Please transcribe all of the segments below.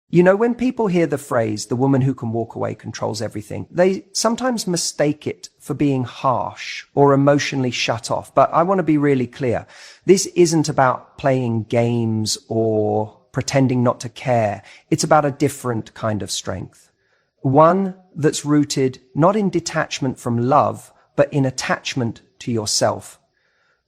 You know, when people hear the phrase, the woman who can walk away controls everything, they sometimes mistake it for being harsh or emotionally shut off. But I want to be really clear. This isn't about playing games or pretending not to care. It's about a different kind of strength. One that's rooted not in detachment from love, but in attachment to yourself.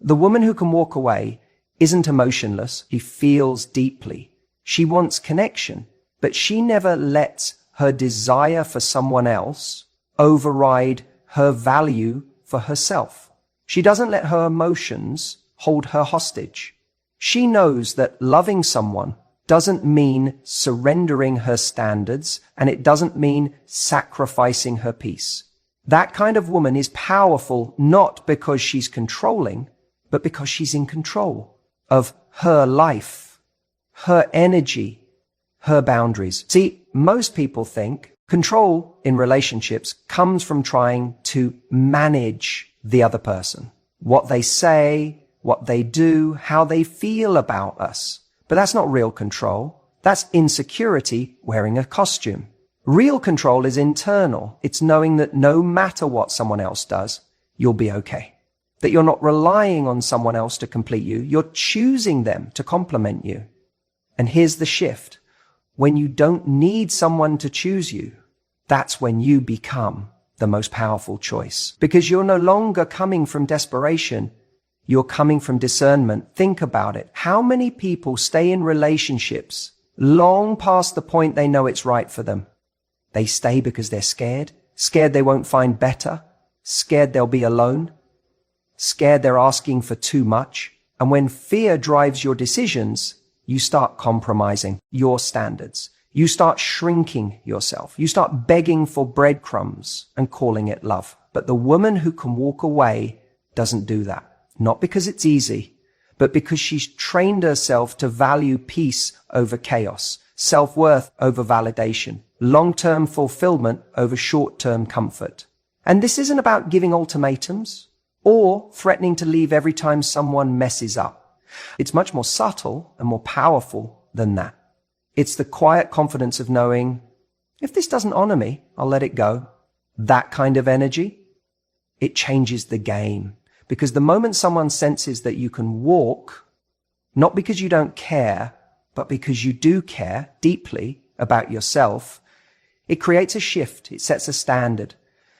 The woman who can walk away isn't emotionless. She feels deeply. She wants connection, but she never lets her desire for someone else override her value for herself. She doesn't let her emotions hold her hostage. She knows that loving someone doesn't mean surrendering her standards, and it doesn't mean sacrificing her peace. That kind of woman is powerful not because she's controlling, but because she's in control of her life, her energy, her boundaries. See, most people think control in relationships comes from trying to manage the other person, what they say, what they do, how they feel about us. But that's not real control. That's insecurity wearing a costume. Real control is internal. It's knowing that no matter what someone else does, you'll be okay. That you're not relying on someone else to complete you. You're choosing them to complement you. And here's the shift. When you don't need someone to choose you, that's when you become the most powerful choice. Because you're no longer coming from desperation. You're coming from discernment. Think about it. How many people stay in relationships long past the point they know it's right for them? They stay because they're scared they won't find better, scared they'll be alone, scared they're asking for too much. And when fear drives your decisions, you start compromising your standards. You start shrinking yourself. You start begging for breadcrumbs and calling it love. But the woman who can walk away doesn't do that. Not because it's easy, but because she's trained herself to value peace over chaos, self-worth over validation, long-term fulfillment over short-term comfort. And this isn't about giving ultimatums or threatening to leave every time someone messes up. It's much more subtle and more powerful than that. It's the quiet confidence of knowing, if this doesn't honor me, I'll let it go. That kind of energy, it changes the game. Because the moment someone senses that you can walk, not because you don't care, but because you do care deeply about yourself, it creates a shift. It sets a standard.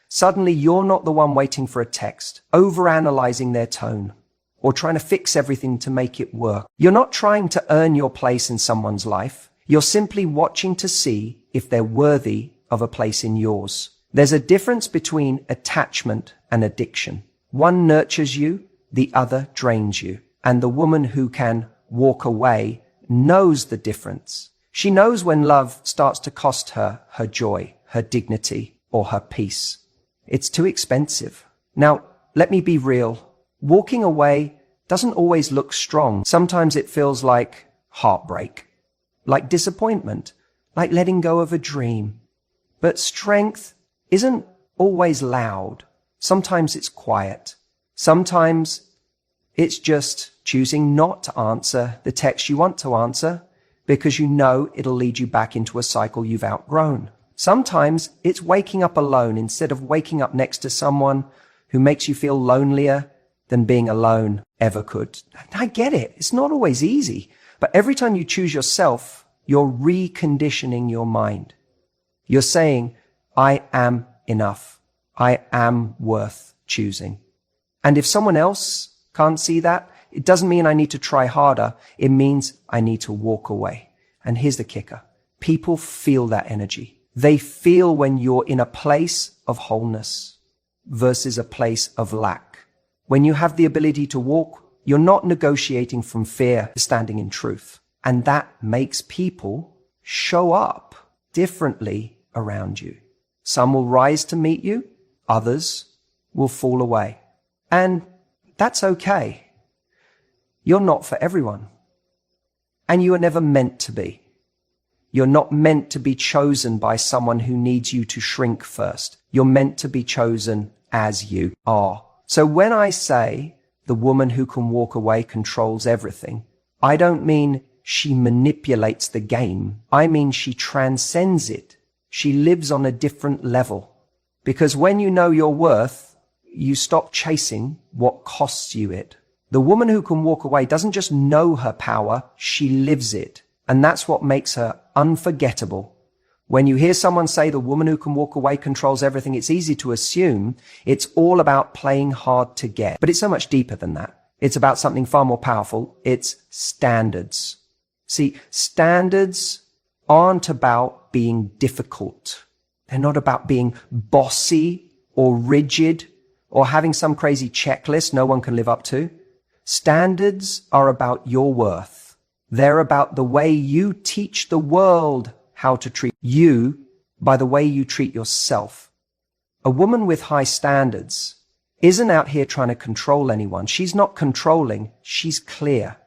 Suddenly, you're not the one waiting for a text, overanalyzing their tone, or trying to fix everything to make it work. You're not trying to earn your place in someone's life. You're simply watching to see if they're worthy of a place in yours. There's a difference between attachment and addiction. One nurtures you, the other drains you. And the woman who can walk away knows the difference. She knows when love starts to cost her her joy, her dignity, or her peace. It's too expensive. Now, let me be real. Walking away doesn't always look strong. Sometimes it feels like heartbreak, like disappointment, like letting go of a dream. But strength isn't always loud. Sometimes it's quiet. Sometimes it's just choosing not to answer the text you want to answer because you know it'll lead you back into a cycle you've outgrown. Sometimes it's waking up alone instead of waking up next to someone who makes you feel lonelier than being alone ever could. I get it. It's not always easy. But every time you choose yourself, you're reconditioning your mind. You're saying, I am enough. I am worth choosing. And if someone else can't see that, it doesn't mean I need to try harder. It means I need to walk away. And here's the kicker. People feel that energy. They feel when you're in a place of wholeness versus a place of lack. When you have the ability to walk, you're not negotiating from fear, standing in truth. And that makes people show up differently around you. Some will rise to meet you. Others will fall away. And that's okay. You're not for everyone. And you are never meant to be. You're not meant to be chosen by someone who needs you to shrink first. You're meant to be chosen as you are. So when I say the woman who can walk away controls everything, I don't mean she manipulates the game. I mean, she transcends it. She lives on a different level. Because when you know your worth, you stop chasing what costs you it. The woman who can walk away doesn't just know her power, she lives it. And that's what makes her unforgettable. When you hear someone say the woman who can walk away controls everything, it's easy to assume it's all about playing hard to get. But it's so much deeper than that. It's about something far more powerful. It's standards. See, standards aren't about being difficult. They're not about being bossy or rigid or having some crazy checklist no one can live up to. Standards are about your worth. They're about the way you teach the world how to treat you by the way you treat yourself. A woman with high standards isn't out here trying to control anyone. She's not controlling. She's clear.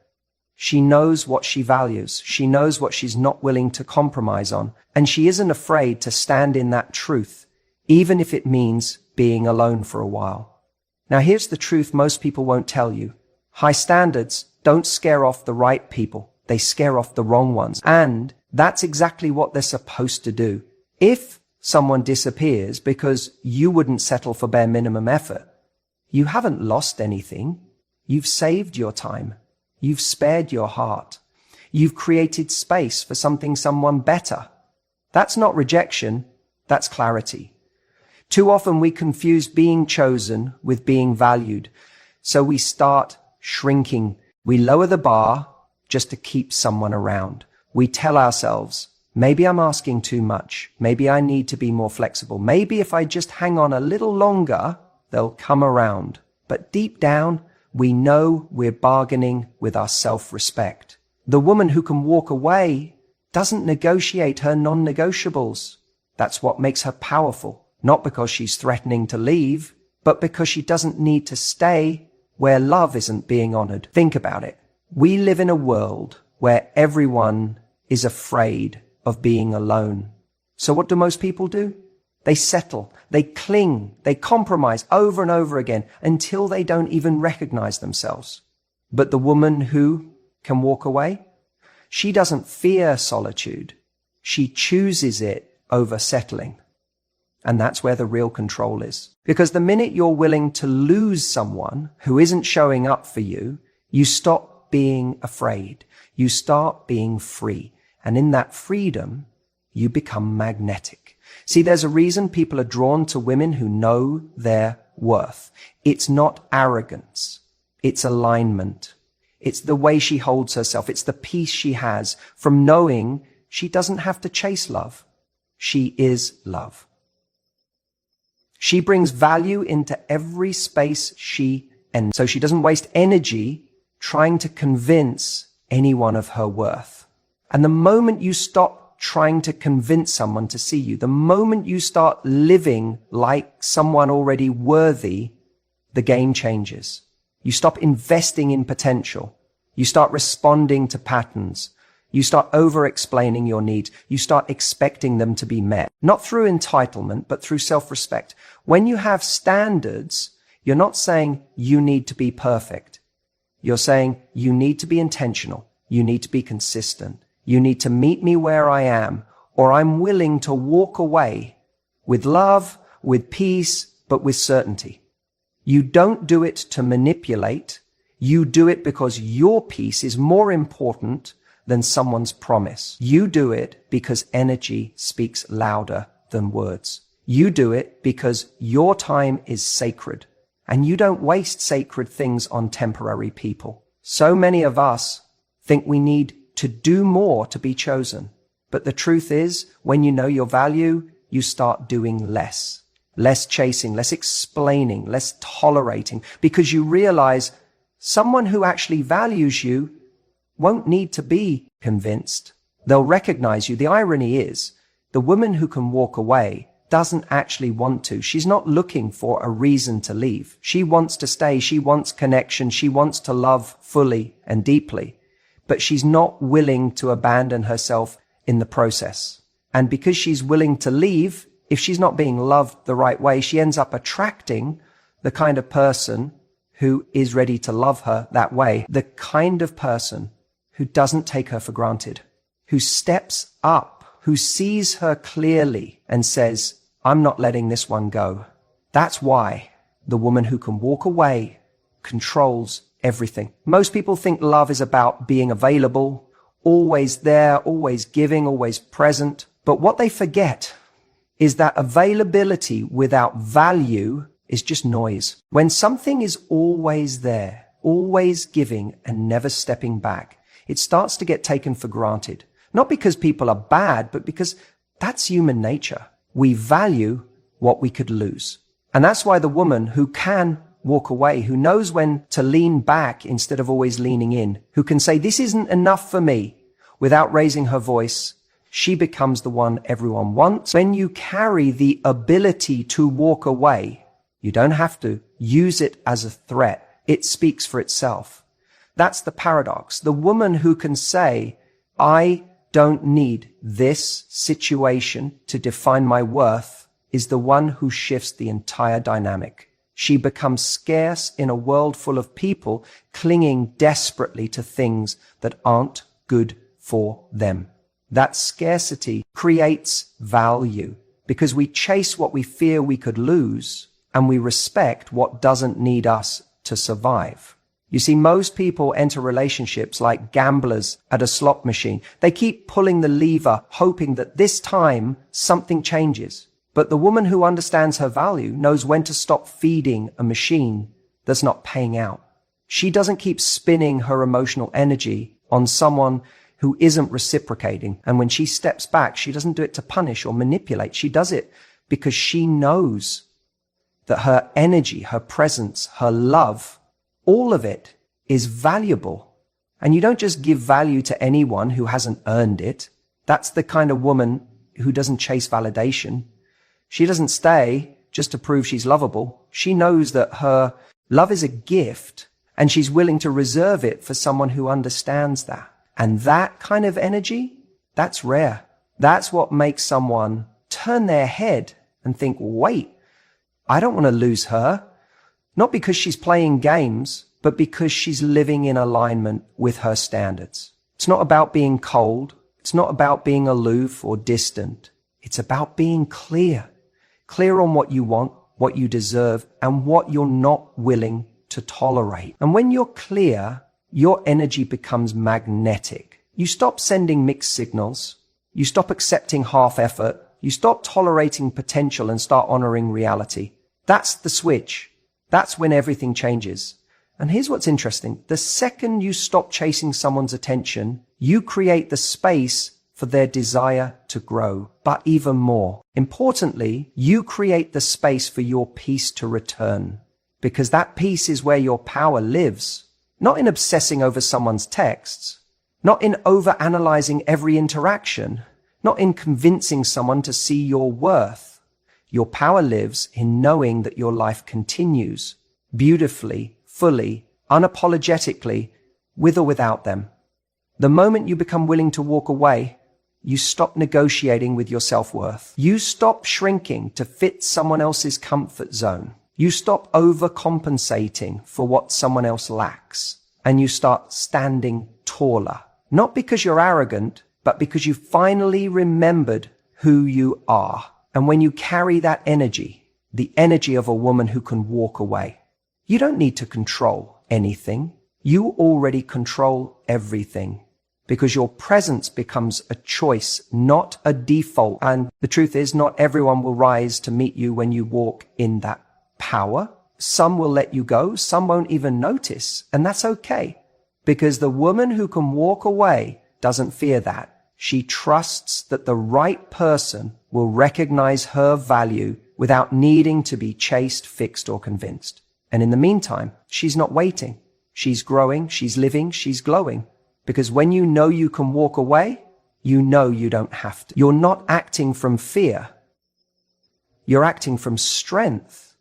She knows what she values. She knows what she's not willing to compromise on. And she isn't afraid to stand in that truth, even if it means being alone for a while. Now, here's the truth most people won't tell you. High standards don't scare off the right people. They scare off the wrong ones. And that's exactly what they're supposed to do. If someone disappears because you wouldn't settle for bare minimum effort, you haven't lost anything. You've saved your time. You've spared your heart. You've created space for someone better. That's not rejection. That's clarity. Too often we confuse being chosen with being valued. So we start shrinking. We lower the bar just to keep someone around. We tell ourselves, maybe I'm asking too much. Maybe I need to be more flexible. Maybe if I just hang on a little longer, they'll come around. But deep down, we know we're bargaining with our self-respect. The woman who can walk away doesn't negotiate her non-negotiables. That's what makes her powerful, not because she's threatening to leave, but because she doesn't need to stay where love isn't being honored. Think about it. We live in a world where everyone is afraid of being alone. So what do most people do? They settle, they cling, they compromise over and over again until they don't even recognize themselves. But the woman who can walk away, she doesn't fear solitude. She chooses it over settling. And that's where the real control is. Because the minute you're willing to lose someone who isn't showing up for you, you stop being afraid. You start being free. And in that freedom, you become magnetic. See, there's a reason people are drawn to women who know their worth. It's not arrogance. It's alignment. It's the way she holds herself. It's the peace she has from knowing she doesn't have to chase love. She is love. She brings value into every space she enters. So she doesn't waste energy trying to convince anyone of her worth. And the moment you stop trying to convince someone to see you, the moment you start living like someone already worthy, the game changes. You stop investing in potential. You start responding to patterns. You start over-explaining your needs. You start expecting them to be met. Not through entitlement, but through self-respect. When you have standards, you're not saying you need to be perfect. You're saying you need to be intentional. You need to be consistent. You need to meet me where I am, or I'm willing to walk away with love, with peace, but with certainty. You don't do it to manipulate. You do it because your peace is more important than someone's promise. You do it because energy speaks louder than words. You do it because your time is sacred, and you don't waste sacred things on temporary people. So many of us think we need to do more to be chosen. But the truth is, when you know your value, you start doing less. Less chasing, less explaining, less tolerating, because you realize someone who actually values you won't need to be convinced. They'll recognize you. The irony is, the woman who can walk away doesn't actually want to. She's not looking for a reason to leave. She wants to stay. She wants connection. She wants to love fully and deeply. But she's not willing to abandon herself in the process. And because she's willing to leave, if she's not being loved the right way, she ends up attracting the kind of person who is ready to love her that way. The kind of person who doesn't take her for granted, who steps up, who sees her clearly and says, I'm not letting this one go. That's why the woman who can walk away controls everything. Most people think love is about being available, always there, always giving, always present. But what they forget is that availability without value is just noise. When something is always there, always giving and never stepping back, it starts to get taken for granted. Not because people are bad, but because that's human nature. We value what we could lose. And that's why the woman who can walk away, who knows when to lean back instead of always leaning in, who can say, this isn't enough for me, without raising her voice, she becomes the one everyone wants. When you carry the ability to walk away, you don't have to use it as a threat. It speaks for itself. That's the paradox. The woman who can say, I don't need this situation to define my worth is the one who shifts the entire dynamic. She becomes scarce in a world full of people clinging desperately to things that aren't good for them. That scarcity creates value because we chase what we fear we could lose and we respect what doesn't need us to survive. You see, most people enter relationships like gamblers at a slot machine. They keep pulling the lever, hoping that this time something changes. But the woman who understands her value knows when to stop feeding a machine that's not paying out. She doesn't keep spinning her emotional energy on someone who isn't reciprocating. And when she steps back, she doesn't do it to punish or manipulate. She does it because she knows that her energy, her presence, her love, all of it is valuable. And you don't just give value to anyone who hasn't earned it. That's the kind of woman who doesn't chase validation. She doesn't stay just to prove she's lovable. She knows that her love is a gift and she's willing to reserve it for someone who understands that. And that kind of energy, that's rare. That's what makes someone turn their head and think, wait, I don't want to lose her. Not because she's playing games, but because she's living in alignment with her standards. It's not about being cold. It's not about being aloof or distant. It's about being clear. Clear on what you want, what you deserve, and what you're not willing to tolerate. And when you're clear, your energy becomes magnetic. You stop sending mixed signals. You stop accepting half effort. You stop tolerating potential and start honoring reality. That's the switch. That's when everything changes. And here's what's interesting. The second you stop chasing someone's attention, you create the space for their desire to grow. But even more importantly, you create the space for your peace to return. Because that peace is where your power lives. Not in obsessing over someone's texts. Not in overanalyzing every interaction. Not in convincing someone to see your worth. Your power lives in knowing that your life continues beautifully, fully, unapologetically, with or without them. The moment you become willing to walk away, you stop negotiating with your self-worth. You stop shrinking to fit someone else's comfort zone. You stop overcompensating for what someone else lacks. And you start standing taller. Not because you're arrogant, but because you finally remembered who you are. And when you carry that energy, the energy of a woman who can walk away, you don't need to control anything. You already control everything because your presence becomes a choice, not a default. And the truth is, not everyone will rise to meet you when you walk in that power. Some will let you go. Some won't even notice. And that's okay because the woman who can walk away doesn't fear that. She trusts that the right person will recognize her value without needing to be chased, fixed, or convinced. And in the meantime, she's not waiting. She's growing, she's living, she's glowing. Because when you know you can walk away, you know you don't have to. You're not acting from fear. You're acting from strength.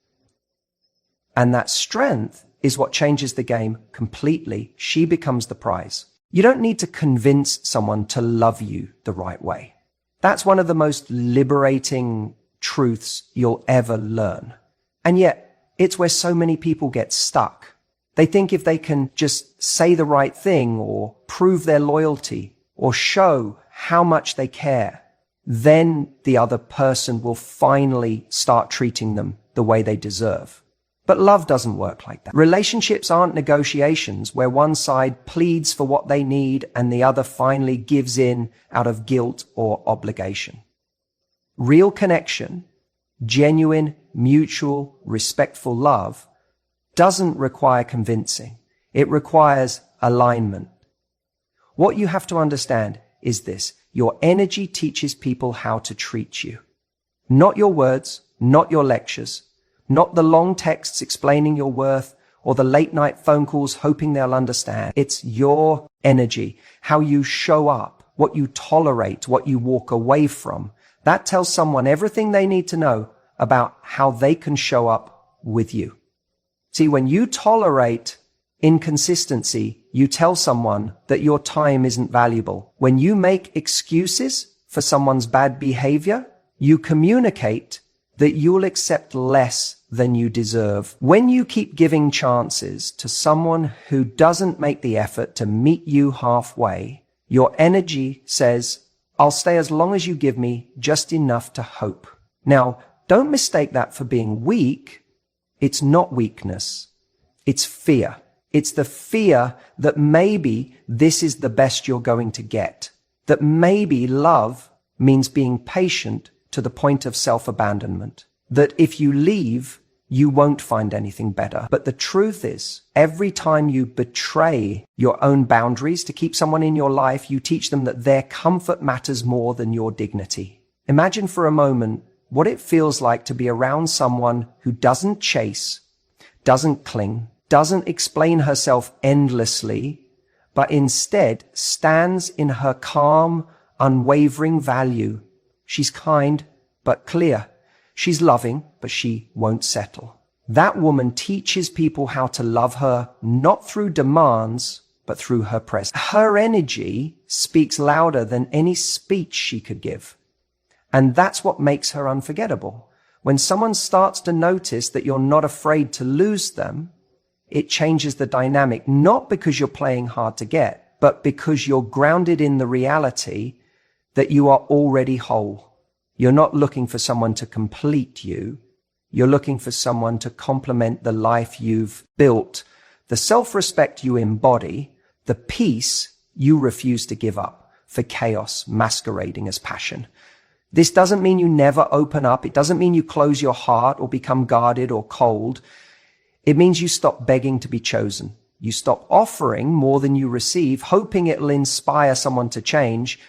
And that strength is what changes the game completely. She becomes the prize. You don't need to convince someone to love you the right way. That's one of the most liberating truths you'll ever learn. And yet, it's where so many people get stuck. They think if they can just say the right thing or prove their loyalty or show how much they care, then the other person will finally start treating them the way they deserve. But love doesn't work like that. Relationships aren't negotiations where one side pleads for what they need and the other finally gives in out of guilt or obligation. Real connection, genuine, mutual, respectful love doesn't require convincing. It requires alignment. What you have to understand is this: your energy teaches people how to treat you. Not your words, not your lectures, not the long texts explaining your worth or the late night phone calls hoping they'll understand. It's your energy, how you show up, what you tolerate, what you walk away from. That tells someone everything they need to know about how they can show up with you. See, when you tolerate inconsistency, you tell someone that your time isn't valuable. When you make excuses for someone's bad behavior, you communicate that you'll accept less than you deserve. When you keep giving chances to someone who doesn't make the effort to meet you halfway, your energy says, I'll stay as long as you give me just enough to hope. Now, don't mistake that for being weak. It's not weakness. It's fear. It's the fear that maybe this is the best you're going to get. That maybe love means being patient to the point of self-abandonment. That if you leave, you won't find anything better. But the truth is, every time you betray your own boundaries to keep someone in your life, you teach them that their comfort matters more than your dignity. Imagine for a moment what it feels like to be around someone who doesn't chase, doesn't cling, doesn't explain herself endlessly, but instead stands in her calm, unwavering value. She's kind, but clear. She's loving, but she won't settle. That woman teaches people how to love her, not through demands, but through her presence. Her energy speaks louder than any speech she could give. And that's what makes her unforgettable. When someone starts to notice that you're not afraid to lose them, it changes the dynamic, not because you're playing hard to get, but because you're grounded in the reality that you are already whole. You're not looking for someone to complete you. You're looking for someone to complement the life you've built, the self-respect you embody, the peace you refuse to give up for chaos masquerading as passion. This doesn't mean you never open up. It doesn't mean you close your heart or become guarded or cold. It means you stop begging to be chosen. You stop offering more than you receive, hoping it'll inspire someone to change.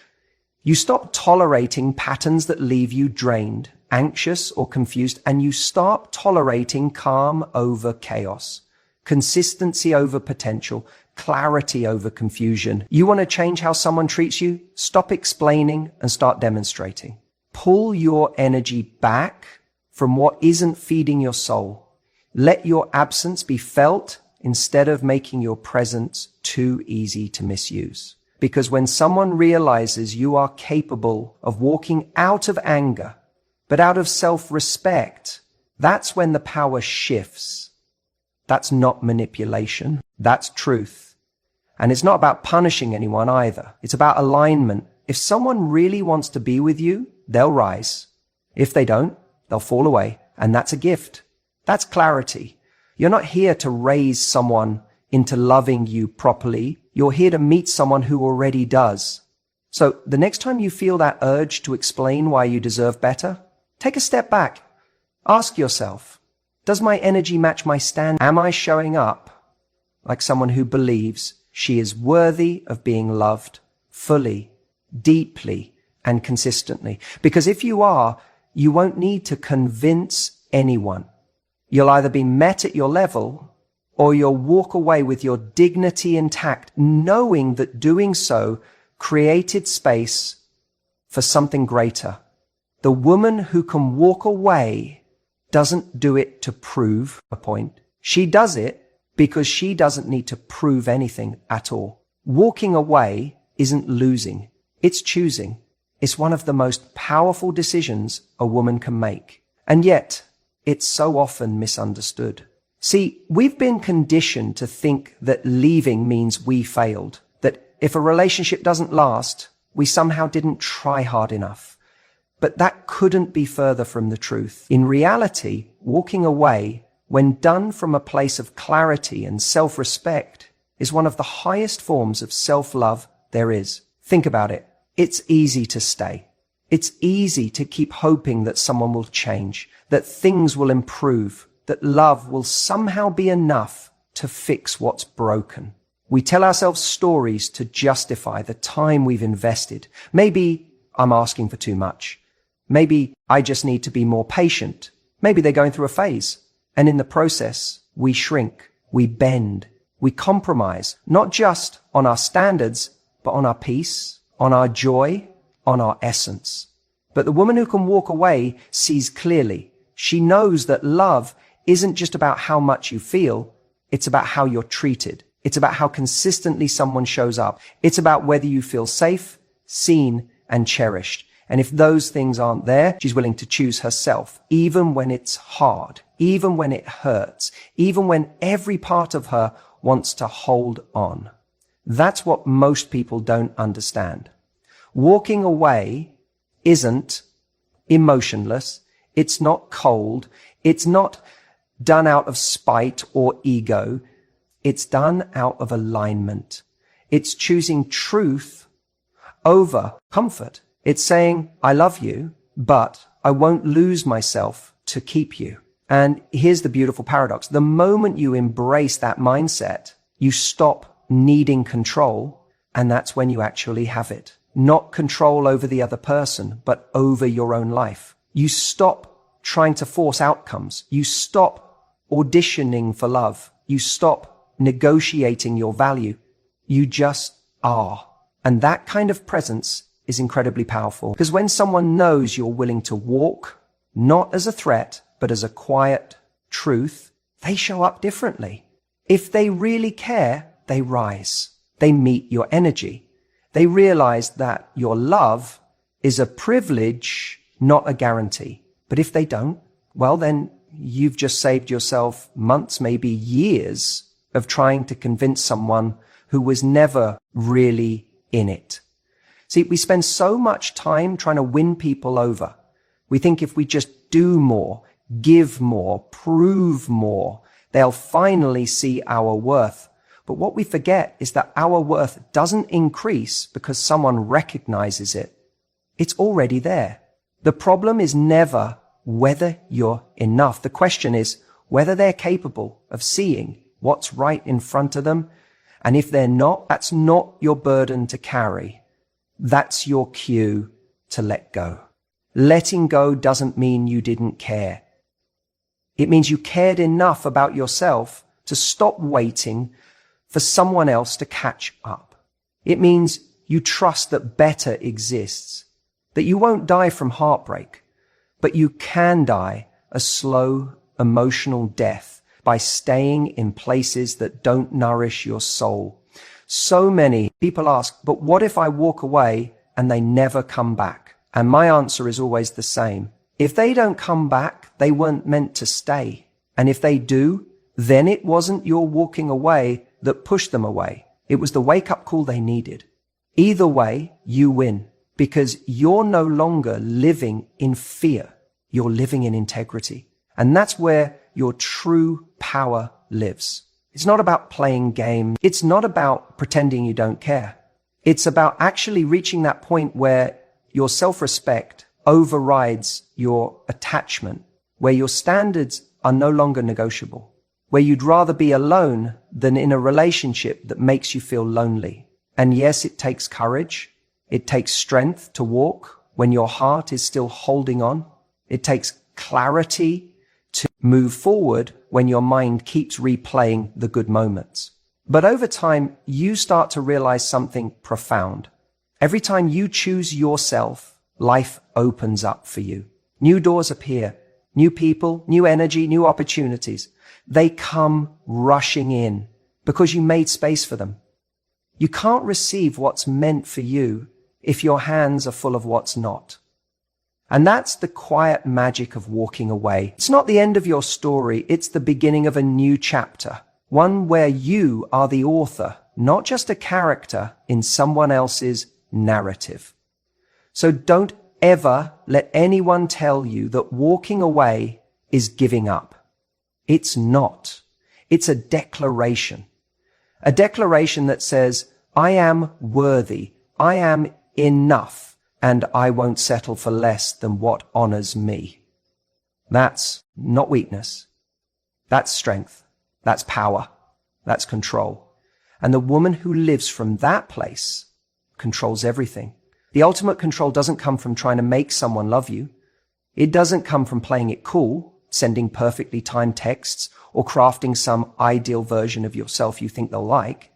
You stop tolerating patterns that leave you drained, anxious, or confused, and you start tolerating calm over chaos, consistency over potential, clarity over confusion. You want to change how someone treats you? Stop explaining and start demonstrating. Pull your energy back from what isn't feeding your soul. Let your absence be felt instead of making your presence too easy to misuse. Because when someone realizes you are capable of walking out of anger, but out of self-respect, that's when the power shifts. That's not manipulation. That's truth. And it's not about punishing anyone either. It's about alignment. If someone really wants to be with you, they'll rise. If they don't, they'll fall away. And that's a gift. That's clarity. You're not here to raise someone into loving you properly. You're here to meet someone who already does. So the next time you feel that urge to explain why you deserve better, take a step back. Ask yourself, does my energy match my stand? Am I showing up like someone who believes she is worthy of being loved fully, deeply, and consistently? Because if you are, you won't need to convince anyone. You'll either be met at your level or you'll walk away with your dignity intact, knowing that doing so created space for something greater. The woman who can walk away doesn't do it to prove a point. She does it because she doesn't need to prove anything at all. Walking away isn't losing. It's choosing. It's one of the most powerful decisions a woman can make. And yet, it's so often misunderstood. See, we've been conditioned to think that leaving means we failed, that if a relationship doesn't last, we somehow didn't try hard enough. But that couldn't be further from the truth. In reality, walking away, when done from a place of clarity and self-respect, is one of the highest forms of self-love there is. Think about it. It's easy to stay. It's easy to keep hoping that someone will change, that things will improve, that love will somehow be enough to fix what's broken. We tell ourselves stories to justify the time we've invested. Maybe I'm asking for too much. Maybe I just need to be more patient. Maybe they're going through a phase. And in the process, we shrink, we bend, we compromise, not just on our standards, but on our peace, on our joy, on our essence. But the woman who can walk away sees clearly. She knows that love isn't just about how much you feel. It's about how you're treated. It's about how consistently someone shows up. It's about whether you feel safe, seen, and cherished. And if those things aren't there, she's willing to choose herself, even when it's hard, even when it hurts, even when every part of her wants to hold on. That's what most people don't understand. Walking away isn't emotionless. It's not cold. It's not done out of spite or ego. It's done out of alignment. It's choosing truth over comfort. It's saying, I love you, but I won't lose myself to keep you. And here's the beautiful paradox. The moment you embrace that mindset, you stop needing control, and that's when you actually have it. Not control over the other person, but over your own life. You stop trying to force outcomes. You stop auditioning for love. You stop negotiating your value. You just are. And that kind of presence is incredibly powerful. Because when someone knows you're willing to walk, not as a threat, but as a quiet truth, they show up differently. If they really care, they rise. They meet your energy. They realize that your love is a privilege, not a guarantee. But if they don't, well, then you've just saved yourself months, maybe years of trying to convince someone who was never really in it. See, we spend so much time trying to win people over. We think if we just do more, give more, prove more, they'll finally see our worth. But what we forget is that our worth doesn't increase because someone recognizes it. It's already there. The problem is never whether you're enough. The question is whether they're capable of seeing what's right in front of them. And if they're not, that's not your burden to carry. That's your cue to let go. Letting go doesn't mean you didn't care. It means you cared enough about yourself to stop waiting for someone else to catch up. It means you trust that better exists, that you won't die from heartbreak, but you can die a slow, emotional death by staying in places that don't nourish your soul. So many people ask, but what if I walk away and they never come back? And my answer is always the same. If they don't come back, they weren't meant to stay. And if they do, then it wasn't your walking away that pushed them away. It was the wake-up call they needed. Either way, you win, because you're no longer living in fear. You're living in integrity. And that's where your true power lives. It's not about playing games. It's not about pretending you don't care. It's about actually reaching that point where your self-respect overrides your attachment, where your standards are no longer negotiable, where you'd rather be alone than in a relationship that makes you feel lonely. And yes, it takes courage. It takes strength to walk when your heart is still holding on. It takes clarity to move forward when your mind keeps replaying the good moments. But over time, you start to realize something profound. Every time you choose yourself, life opens up for you. New doors appear, new people, new energy, new opportunities. They come rushing in because you made space for them. You can't receive what's meant for you if your hands are full of what's not. And that's the quiet magic of walking away. It's not the end of your story. It's the beginning of a new chapter, one where you are the author, not just a character in someone else's narrative. So don't ever let anyone tell you that walking away is giving up. It's not. It's a declaration. A declaration that says, I am worthy, I am enough, and I won't settle for less than what honors me. That's not weakness. That's strength. That's power. That's control. And the woman who lives from that place controls everything. The ultimate control doesn't come from trying to make someone love you. It doesn't come from playing it cool, sending perfectly timed texts, or crafting some ideal version of yourself you think they'll like.